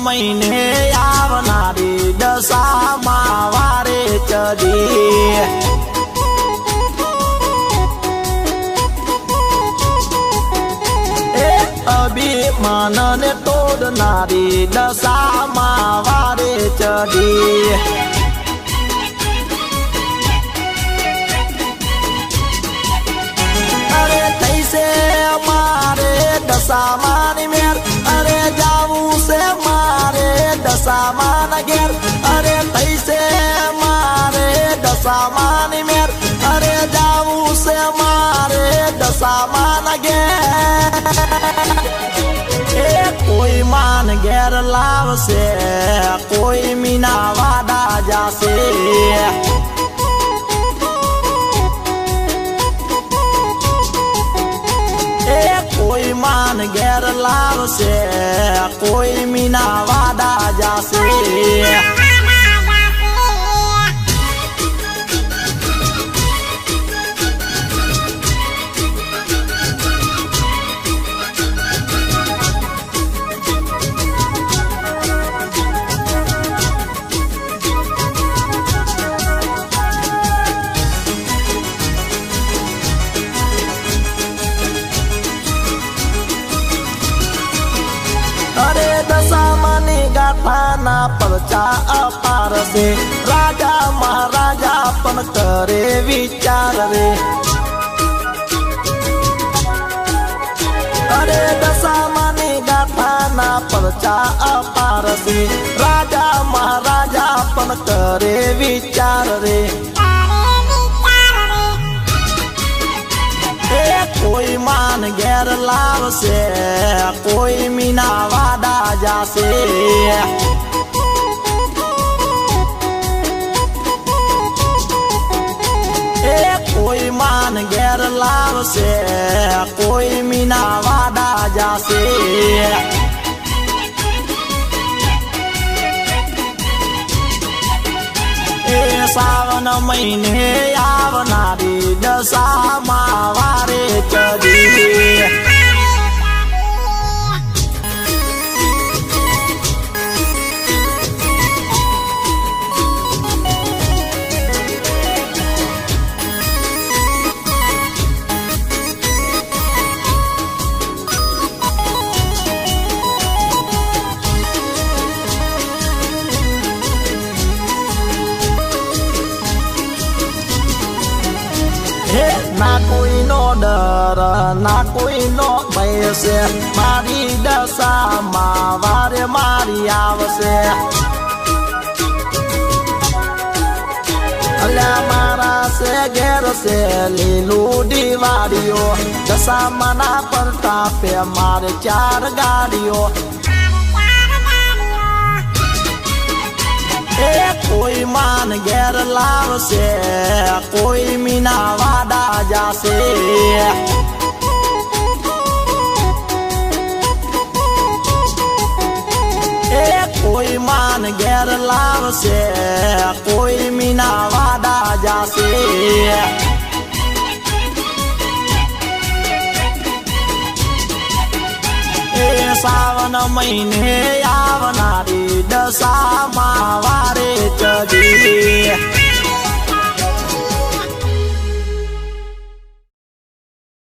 महीने आवनारी दशामा वारे चढ़ी अभिमान ने तोड़नारी दशामा वारे चढ़ी अरे कैसे मारे दशामान मेर अरे जाऊ से मारे दशामान घेर अरे कैसे मारे दशामान मेर अरे जाऊ से मारे दशामान घेर कोई मान घेर लाव से कोई मीना वादा जासे कोई मान घेर लाव से कोई मीना वादा जासे अरे दशामानी गाथाना परचा अपार से राजा महाराजा पन करे विचार रे अरे दशामानी गाथाना परचा अपार से राजा महाराजा पन करे विचार रे कोई मान घेर लाव से कोई मीना वादा जासे कोई मान घेर लाव से कोई मीना वादा जासे सावन महीने आवनारी दशामा वारे चढ़ी ना कोई नो डर ना कोई नो भय से मारी दशामा वारे मारी आवसे अल्लाह मारा से घेर से लीलू दीवारियो दशामा ना पड़ता पे मारे चार गाड़ियों कोई मान घेर लाव से कोई मीना वादा जासे कोई मान घेर लाव से कोई मीना वादा जासे सावन महीने आवनारी दशामा वारे चढ़ी